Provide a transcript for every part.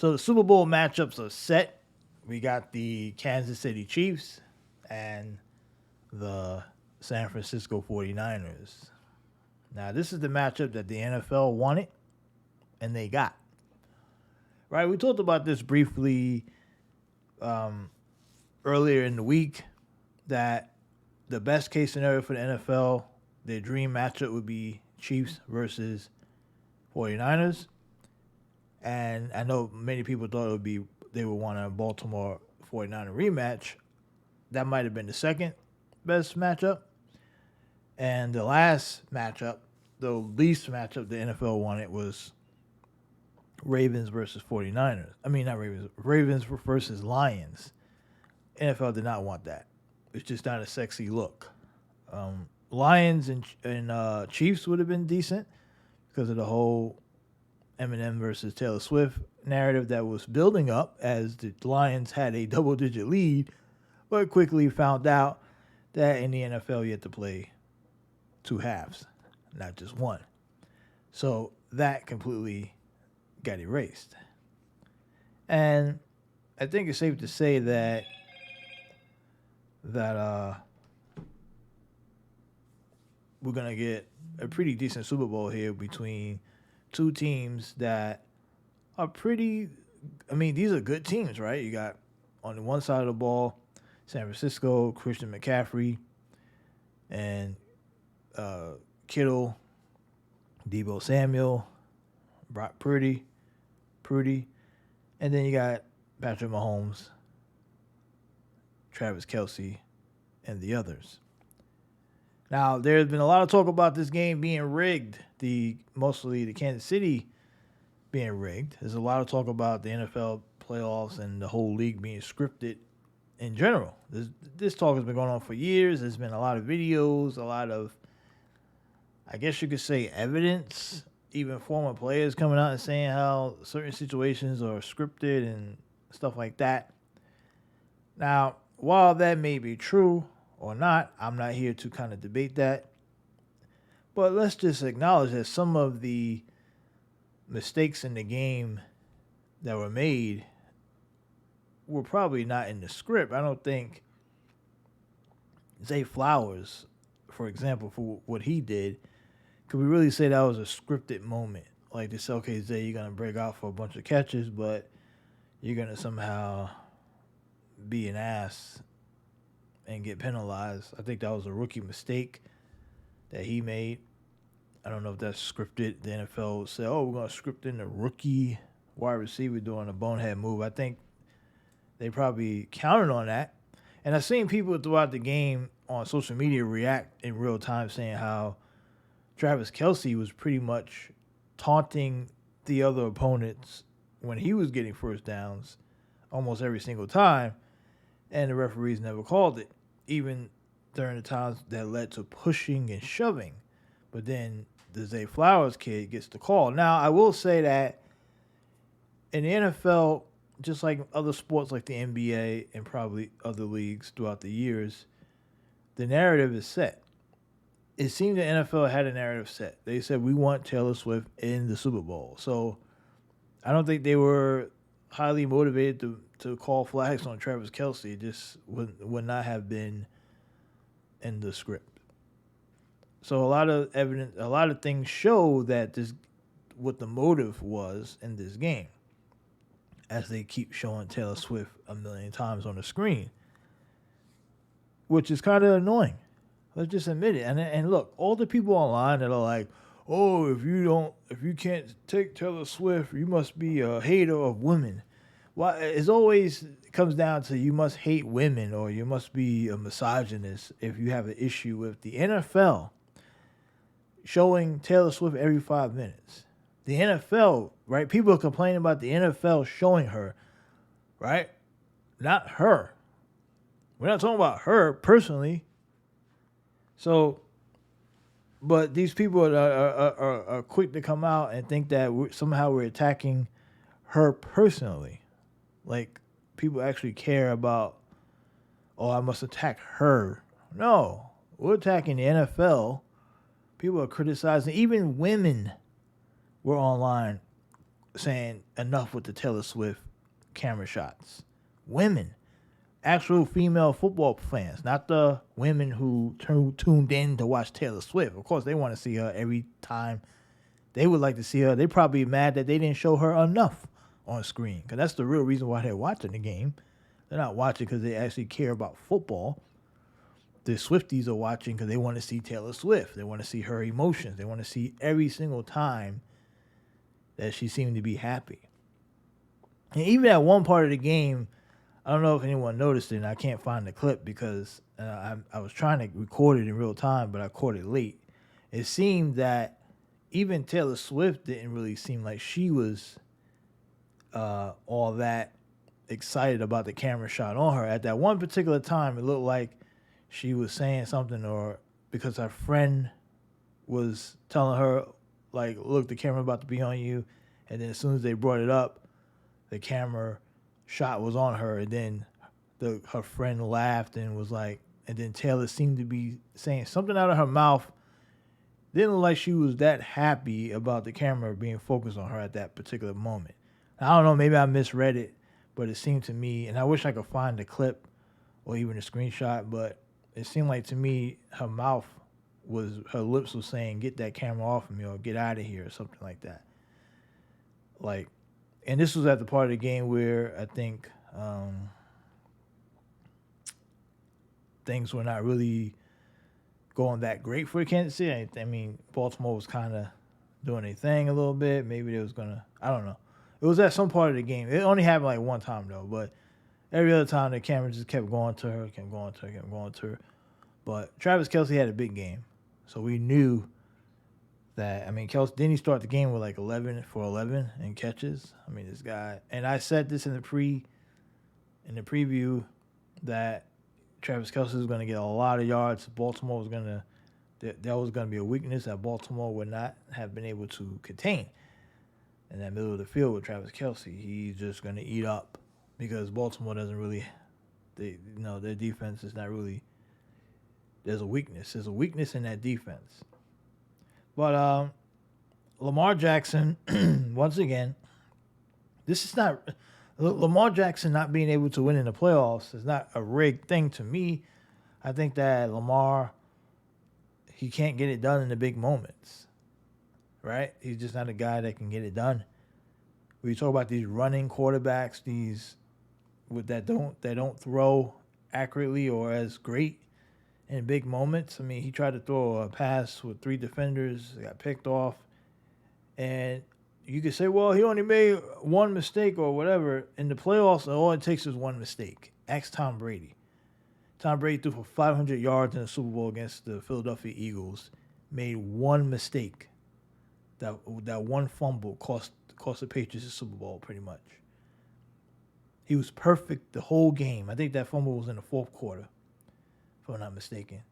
So the Super Bowl matchups are set. We got the Kansas City Chiefs and the San Francisco 49ers. Now, this is the matchup that the NFL wanted and they got. Right? We talked about this briefly um, earlier in the week that the best case scenario for the NFL, their dream matchup would be Chiefs versus 49ers. And I know many people thought it would be they would want a Baltimore 49er rematch. That might have been the second best matchup. And the last matchup, the least matchup the NFL wanted was Ravens versus 49ers. I mean, not Ravens, Ravens versus Lions. NFL did not want that. It's just not a sexy look. Lions and Chiefs would have been decent because of the whole Eminem versus Taylor Swift narrative that was building up as the Lions had a double-digit lead, but quickly found out that in the NFL you have to play two halves, not just one. So that completely got erased. And I think it's safe to say that we're gonna get a pretty decent Super Bowl here between two teams that are pretty. I mean, these are good teams, right? You got on the one side of the ball, San Francisco, Christian McCaffrey, and Kittle, Debo Samuel, Brock Purdy, and then you got Patrick Mahomes, Travis Kelsey, and the others. Now, there's been a lot of talk about this game being rigged. Mostly the Kansas City being rigged. There's a lot of talk about the NFL playoffs and the whole league being scripted in general. This talk has been going on for years. There's been a lot of videos, a lot of, I guess you could say, evidence. Even former players coming out and saying how certain situations are scripted and stuff like that. Now, while that may be true or not, I'm not here to kind of debate that. But let's just acknowledge that some of the mistakes in the game that were made were probably not in the script. I don't think Zay Flowers, for example, for what he did, could we really say that was a scripted moment? Like they say, okay, Zay, you're gonna break out for a bunch of catches, but you're gonna somehow be an ass and get penalized. I think that was a rookie mistake that he made. I don't know if that's scripted. The NFL said, oh, we're going to script in the rookie wide receiver doing a bonehead move. I think they probably counted on that. And I've seen people throughout the game on social media react in real time saying how Travis Kelsey was pretty much taunting the other opponents when he was getting first downs almost every single time, and the referees never called it, even during the times that led to pushing and shoving. But then the Zay Flowers kid gets the call. Now, I will say that in the NFL, just like other sports like the NBA and probably other leagues throughout the years, the narrative is set. It seemed the NFL had a narrative set. They said, we want Taylor Swift in the Super Bowl. So I don't think they were highly motivated to call flags on Travis Kelsey. It just would not have been in the script. So a lot of evidence, a lot of things show that this, what the motive was in this game, as they keep showing Taylor Swift a million times on the screen, which is kind of annoying. Let's just admit it. And look, all the people online that are like, oh, if you can't take Taylor Swift, you must be a hater of women. Well, it always comes down to you must hate women or you must be a misogynist if you have an issue with the NFL showing Taylor Swift every 5 minutes. The NFL, right? People are complaining about the NFL showing her, right? Not her. We're not talking about her personally. So, but these people are quick to come out and think that somehow we're attacking her personally. Like, people actually care about, oh, I must attack her. No, we're attacking the NFL. People are criticizing. Even women were online saying enough with the Taylor Swift camera shots. Women, actual female football fans, not the women who tuned in to watch Taylor Swift. Of course, they want to see her every time. They would like to see her. They're probably mad that they didn't show her enough on screen, because that's the real reason why they're watching the game. They're not watching because they actually care about football. The Swifties are watching because they want to see Taylor Swift. They want to see her emotions. They want to see every single time that she seemed to be happy. And even at one part of the game, I don't know if anyone noticed it, and I can't find the clip because I was trying to record it in real time, but I caught it late. It seemed that even Taylor Swift didn't really seem like she was all that excited about the camera shot on her. At that one particular time, it looked like she was saying something, or because her friend was telling her, like, look, the camera about to be on you. And then as soon as they brought it up, the camera shot was on her. And then her friend laughed and was like, and then Taylor seemed to be saying something out of her mouth. Didn't look like she was that happy about the camera being focused on her at that particular moment. I don't know, maybe I misread it, but it seemed to me, and I wish I could find the clip or even a screenshot, but it seemed like to me her lips was saying, get that camera off of me or get out of here or something like that. Like, and this was at the part of the game where I think things were not really going that great for Kansas City. I mean, Baltimore was kind of doing their thing a little bit. Maybe they was going to, I don't know. It was at some part of the game. It only happened like one time, though. But every other time, the camera just kept going to her, kept going to her. But Travis Kelce had a big game. So we knew that, I mean, Kelce, didn't he start the game with like 11 for 11 in catches? I mean, this guy, and I said this in the preview that Travis Kelce was going to get a lot of yards. Baltimore was going to, that was going to be a weakness that Baltimore would not have been able to contain in that middle of the field with Travis Kelce. He's just going to eat up because Baltimore doesn't really, their defense is not really, there's a weakness. There's a weakness in that defense. But Lamar Jackson, once again, this is not, Lamar Jackson not being able to win in the playoffs is not a rigged thing to me. I think that Lamar, he can't get it done in the big moments, right? He's just not a guy that can get it done. When you talk about these running quarterbacks, that don't throw accurately or as great in big moments. I mean, he tried to throw a pass with 3 defenders, got picked off, and you could say, well, he only made one mistake or whatever. In the playoffs, all it takes is one mistake. Ask Tom Brady. Tom Brady threw for 500 yards in the Super Bowl against the Philadelphia Eagles, made one mistake. That one fumble cost the Patriots the Super Bowl pretty much. He was perfect the whole game. I think that fumble was in the fourth quarter, if I'm not mistaken.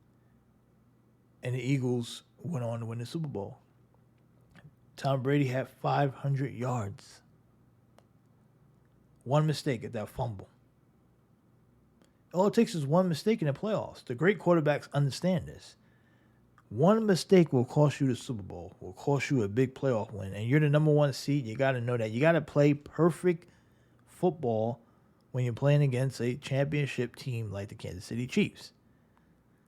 And the Eagles went on to win the Super Bowl. Tom Brady had 500 yards. One mistake at that fumble. All it takes is one mistake in the playoffs. The great quarterbacks understand this. One mistake will cost you the Super Bowl, will cost you a big playoff win. And you're the number 1 seed. You got to know that. You got to play perfect football when you're playing against a championship team like the Kansas City Chiefs.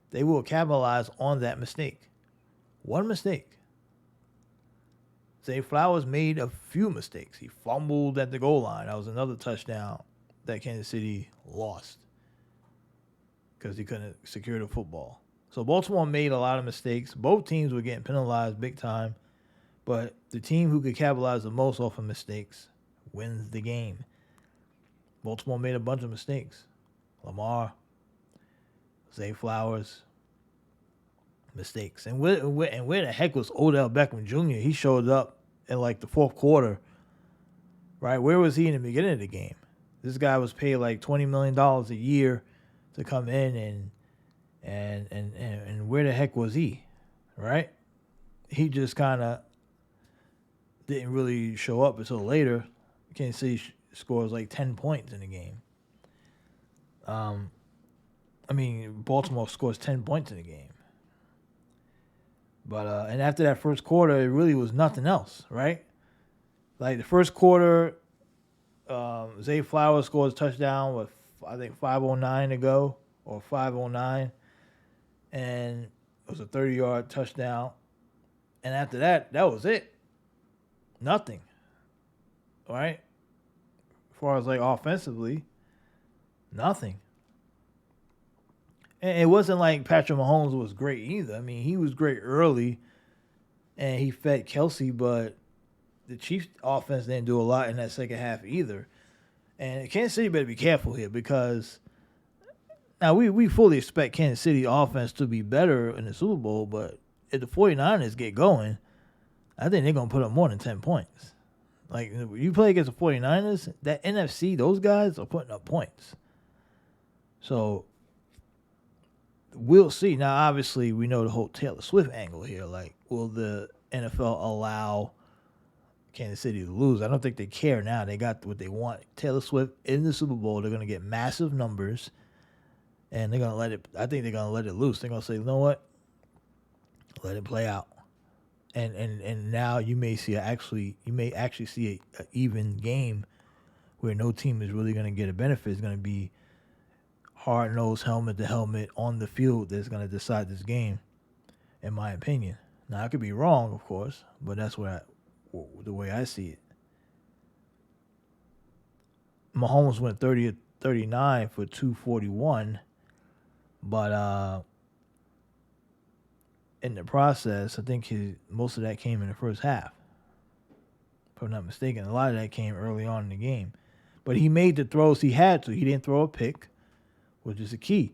They will capitalize on that mistake. One mistake. Zay Flowers made a few mistakes. He fumbled at the goal line. That was another touchdown that Kansas City lost because he couldn't secure the football. So Baltimore made a lot of mistakes. Both teams were getting penalized big time, but the team who could capitalize the most off of mistakes wins the game. Baltimore made a bunch of mistakes. Lamar, Zay Flowers, mistakes. And where the heck was Odell Beckham Jr.? He showed up in like the fourth quarter, right? Where was he in the beginning of the game? This guy was paid like $20 million a year to come in, and where the heck was he, right? He just kind of didn't really show up until later. Kansas City scores like 10 points in the game. Baltimore scores 10 points in the game. But and after that first quarter, it really was nothing else, right? Like the first quarter, Zay Flowers scores a touchdown with I think 5:09 to go or 5:09, and it was a 30-yard touchdown. And after that, that was it. Nothing. All right. As far as like offensively, nothing. And it wasn't like Patrick Mahomes was great either. I mean, he was great early, and he fed Kelsey, but the Chiefs' offense didn't do a lot in that second half either. And Kansas City better be careful here because now we fully expect Kansas City offense to be better in the Super Bowl, but if the 49ers get going, I think they're going to put up more than 10 points. Like, you play against the 49ers, that NFC, those guys are putting up points. So, we'll see. Now, obviously, we know the whole Taylor Swift angle here. Like, will the NFL allow Kansas City to lose? I don't think they care now. They got what they want. Taylor Swift in the Super Bowl. They're going to get massive numbers, and they're going to let it – I think they're going to let it loose. They're going to say, you know what? Let it play out. And now you may actually see a even game where no team is really going to get a benefit. It's going to be hard-nosed, helmet to helmet on the field that's going to decide this game, in my opinion. Now, I could be wrong, of course, but that's the way I see it. Mahomes went 30-39 for 241, but in the process, I think most of that came in the first half. If I'm not mistaken, a lot of that came early on in the game. But he made the throws he had to. He didn't throw a pick, which is the key.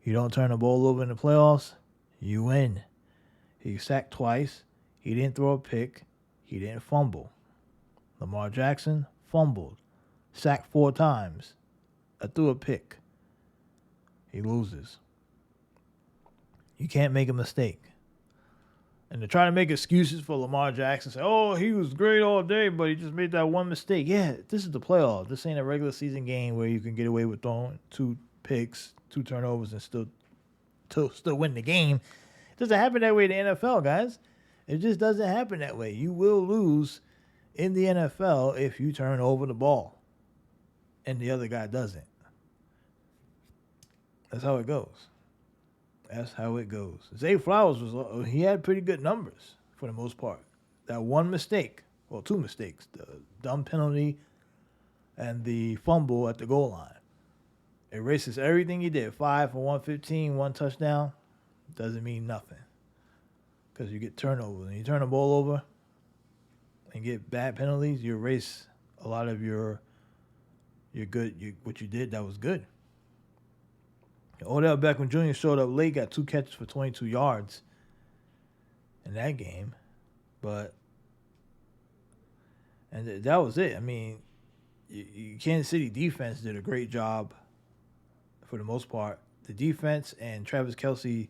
You don't turn the ball over in the playoffs, you win. He sacked twice. He didn't throw a pick. He didn't fumble. Lamar Jackson fumbled. Sacked 4 times. I threw a pick. He loses. You can't make a mistake. And to try to make excuses for Lamar Jackson, say, oh, he was great all day, but he just made that one mistake. Yeah, this is the playoffs. This ain't a regular season game where you can get away with throwing 2 picks, 2 turnovers, and still win the game. It doesn't happen that way in the NFL, guys. It just doesn't happen that way. You will lose in the NFL if you turn over the ball and the other guy doesn't. That's how it goes. That's how it goes. Zay Flowers he had pretty good numbers for the most part. That one mistake, well, 2 mistakes, the dumb penalty and the fumble at the goal line, erases everything he did. 5 for 115, 1 touchdown, doesn't mean nothing because you get turnovers. When you turn the ball over and get bad penalties, you erase a lot of your good. What you did that was good. Odell Beckham Jr. showed up late, got 2 catches for 22 yards in that game. And that was it. I mean, Kansas City defense did a great job for the most part. The defense and Travis Kelce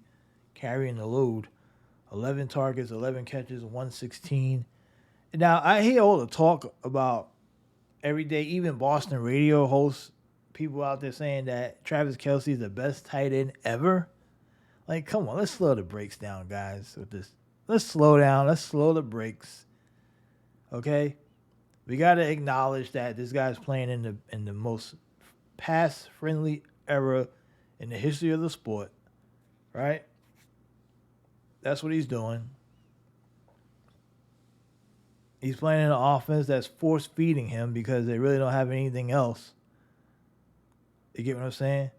carrying the load. 11 targets, 11 catches, 116. Now, I hear all the talk about every day, even Boston radio hosts, people out there saying that Travis Kelce is the best tight end ever. Like, come on, let's slow the brakes down, guys, with this. Let's slow down. Let's slow the brakes. Okay? We got to acknowledge that this guy's playing in the most pass-friendly era in the history of the sport. Right? That's what he's doing. He's playing in an offense that's force-feeding him because they really don't have anything else. You get what I'm saying?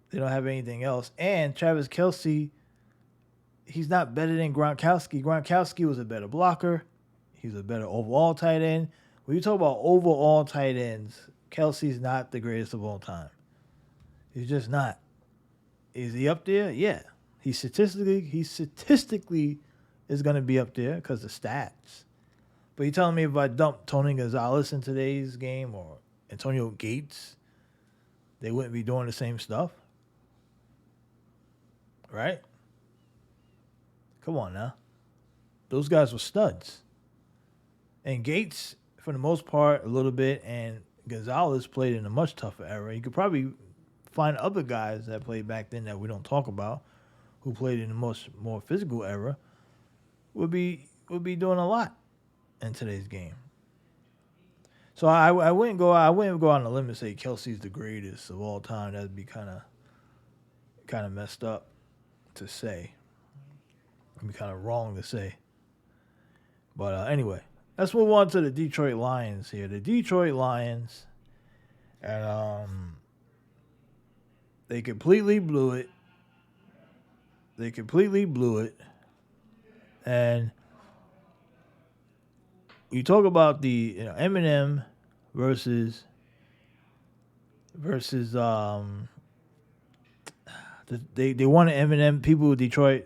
They don't have anything else. And Travis Kelce, he's not better than Gronkowski. Gronkowski was a better blocker. He's a better overall tight end. When you talk about overall tight ends, Kelce's not the greatest of all time. He's just not. Is he up there? Yeah. He statistically is going to be up there because of stats. But you telling me if I dump Tony Gonzalez in today's game or Antonio Gates, they wouldn't be doing the same stuff? Right? Come on now. Those guys were studs. And Gates, for the most part, a little bit, and Gonzalez played in a much tougher era. You could probably find other guys that played back then that we don't talk about who played in a much more physical era would be doing a lot in today's game. So I wouldn't go out on a limb and say Kelsey's the greatest of all time. That'd be kind of messed up to say. It'd be kind of wrong to say. But anyway, let's move on to the Detroit Lions here. The Detroit Lions, and they completely blew it. And you talk about the Eminem versus they wanted Eminem. People with Detroit,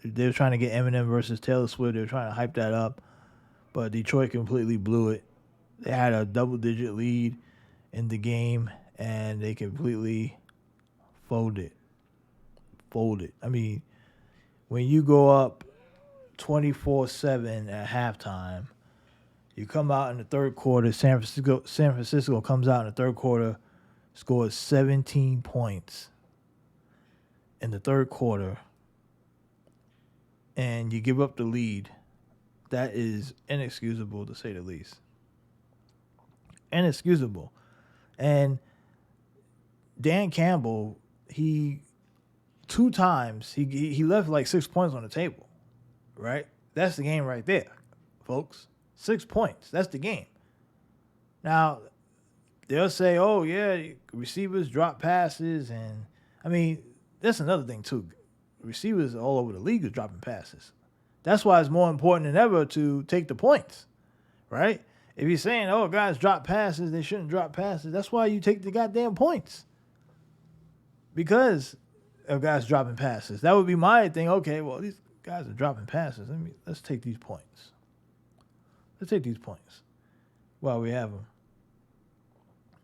they were trying to get Eminem versus Taylor Swift. They were trying to hype that up, but Detroit completely blew it. They had a double-digit lead in the game, and they completely folded. I mean, when you go up 24-7 at halftime, you come out in the third quarter. San Francisco comes out in the third quarter, scores 17 points in the third quarter, and you give up the lead. That is inexcusable, to say the least. Inexcusable. And Dan Campbell, he 2 times he left like 6 points on the table, right? That's the game right there, folks. 6 points. That's the game. Now, they'll say, oh, yeah, receivers drop passes. And, I mean, that's another thing, too. Receivers all over the league are dropping passes. That's why it's more important than ever to take the points, right? If you're saying, oh, guys drop passes, they shouldn't drop passes, that's why you take the goddamn points. Because of guys dropping passes. That would be my thing. Okay, well, these guys are dropping passes. Let's take these points. Let's take these points while we have them.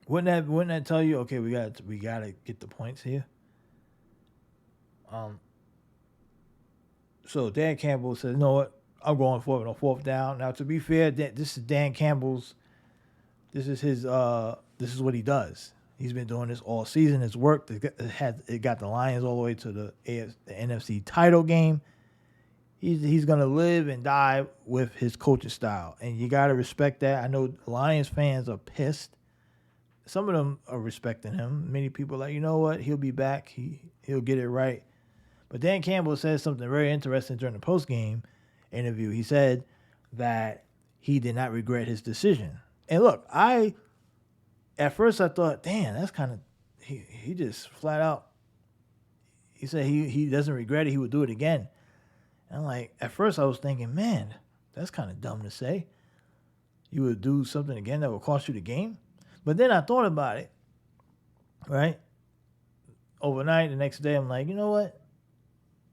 Wouldn't that tell you, okay, we gotta get the points here? So Dan Campbell says, you know what? I'm going for it on 4th down. Now, to be fair, this is Dan Campbell's. This is what he does. He's been doing this all season. It's worked. It got the Lions all the way to the NFC title game. He's gonna live and die with his coaching style, and you gotta respect that. I know Lions fans are pissed. Some of them are respecting him. Many people are like, you know what? He'll be back. He'll get it right. But Dan Campbell said something very interesting during the post-game interview. He said that he did not regret his decision. And look, at first I thought, damn, that's kind of, he just flat out, he said he doesn't regret it. He would do it again. And I'm like, at first I was thinking, man, that's kind of dumb to say. You would do something again that would cost you the game. But then I thought about it, right? Overnight, the next day, I'm like, you know what?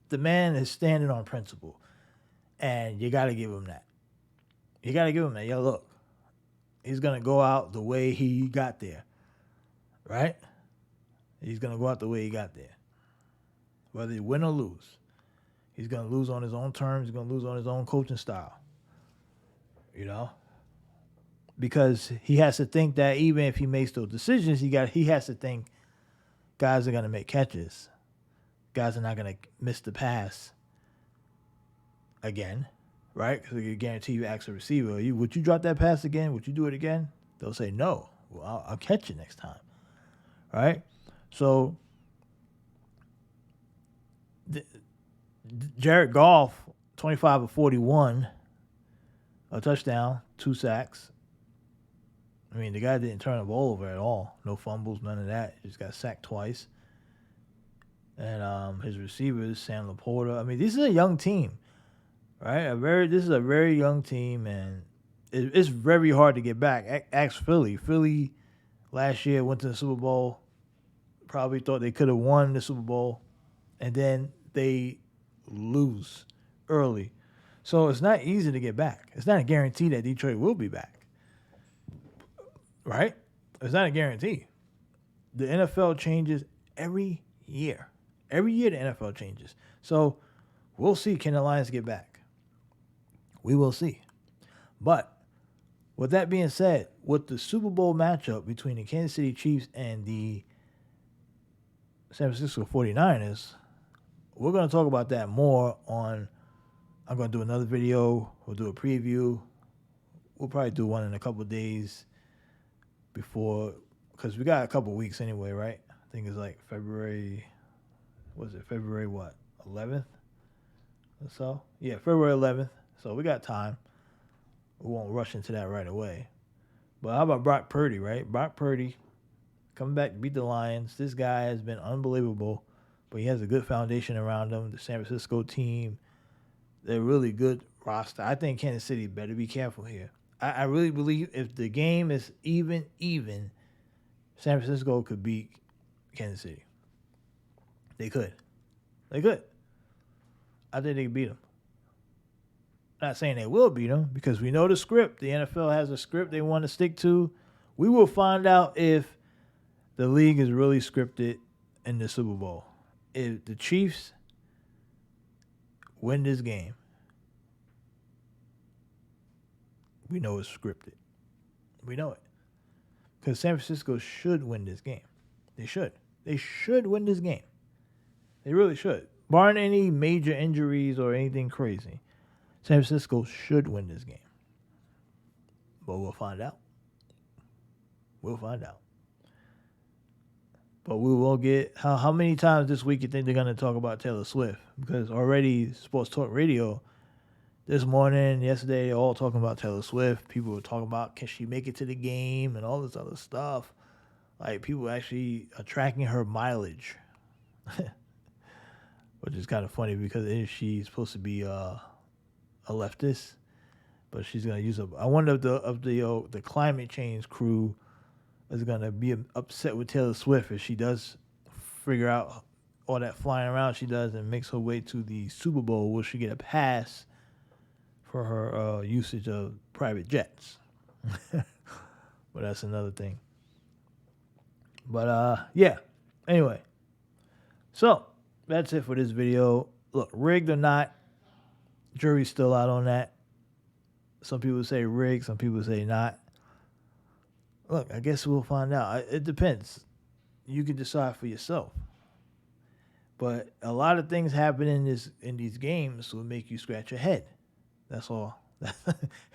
The man is standing on principle. And you got to give him that. You got to give him that. Yo, look, he's going to go out the way he got there, right? He's going to go out the way he got there. Whether he win or lose. He's going to lose on his own terms. He's going to lose on his own coaching style. You know? Because he has to think that even if he makes those decisions, he has to think guys are going to make catches. Guys are not going to miss the pass again, right? Because you guarantee you ask a receiver, would you drop that pass again? Would you do it again? They'll say no. Well, I'll catch you next time, right? So Jared Goff, 25 of 41, a touchdown, 2 sacks. I mean, the guy didn't turn the ball over at all. No fumbles, none of that. He just got sacked twice. And his receivers, Sam Laporta. I mean, this is a young team, right? This is a very young team, and it's very hard to get back. Ask Philly. Philly last year went to the Super Bowl. Probably thought they could have won the Super Bowl, and then they lose early. So it's not easy to get back. It's not a guarantee that Detroit will be back. Right? It's not a guarantee. The NFL changes every year. Every year the NFL changes. So we'll see, can the Lions get back? We will see. But with that being said, with the Super Bowl matchup between the Kansas City Chiefs and the San Francisco 49ers, we're going to talk about that more on, I'm going to do another video. We'll do a preview. we'll probably do one in a couple of days before, because we got a couple of weeks anyway, right? I think it's like February. Was it February what? 11th or so? Yeah, February 11th. So we got time. We won't rush into that right away. But how about Brock Purdy, right? Brock Purdy coming back to beat the Lions. This guy has been unbelievable, but he has a good foundation around him. The San Francisco team, they're really good roster. I think Kansas City better be careful here. I really believe if the game is even, San Francisco could beat Kansas City. They could. I think they could beat them. Not saying they will beat them because we know the script. The NFL has a script they want to stick to. We will find out if the league is really scripted in the Super Bowl. If the Chiefs win this game, we know it's scripted. We know it. Because San Francisco should win this game. They should. They should win this game. They really should. Barring any major injuries or anything crazy, San Francisco should win this game. But we'll find out. But we will get... How many times this week you think they're going to talk about Taylor Swift? Because already Sports Talk Radio, this morning, yesterday, they're all talking about Taylor Swift. People were talking about, can she make it to the game and all this other stuff. Like, people actually are tracking her mileage. Which is kind of funny because she's supposed to be a leftist, but she's gonna use I wonder if the climate change crew is gonna be upset with Taylor Swift if she does figure out all that flying around she does and makes her way to the Super Bowl. Will she get a pass for her usage of private jets? But that's another thing. But yeah. Anyway, so that's it for this video. Look, rigged or not, jury's still out on that. Some people say rigged, some people say not. Look, I guess we'll find out. It depends. You can decide for yourself. But a lot of things happen in these games will make you scratch your head. That's all.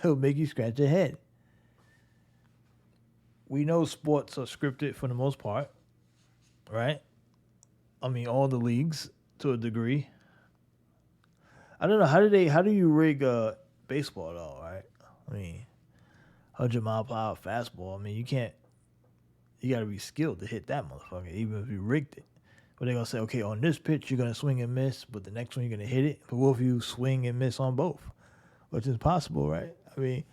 It'll make you scratch your head. We know sports are scripted for the most part, right? I mean, all the leagues to a degree. I don't know how do you rig baseball though, right? I mean, 100-mile-per-hour fastball. I mean, you got to be skilled to hit that motherfucker, even if you rigged it. But they're gonna say, okay, on this pitch you're gonna swing and miss, but the next one you're gonna hit it. But what if you swing and miss on both, which is possible, right? I mean,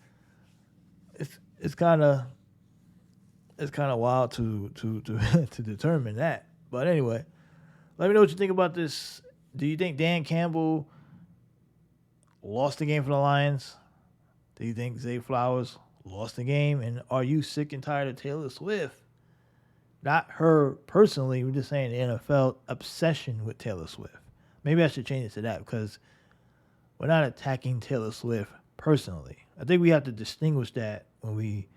it's kind of wild to to determine that. But anyway. Let me know what you think about this. Do you think Dan Campbell lost the game for the Lions? Do you think Zay Flowers lost the game? And are you sick and tired of Taylor Swift? Not her personally. We're just saying the NFL obsession with Taylor Swift. Maybe I should change it to that because we're not attacking Taylor Swift personally. I think we have to distinguish that when we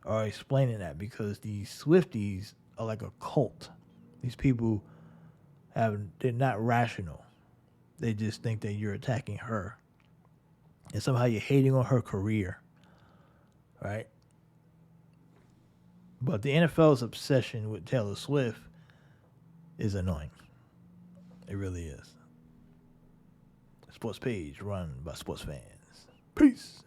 are explaining that because these Swifties are like a cult. These people... they're not rational. They just think that you're attacking her. And somehow you're hating on her career. Right? But the NFL's obsession with Taylor Swift is annoying. It really is. Sports page run by sports fans. Peace.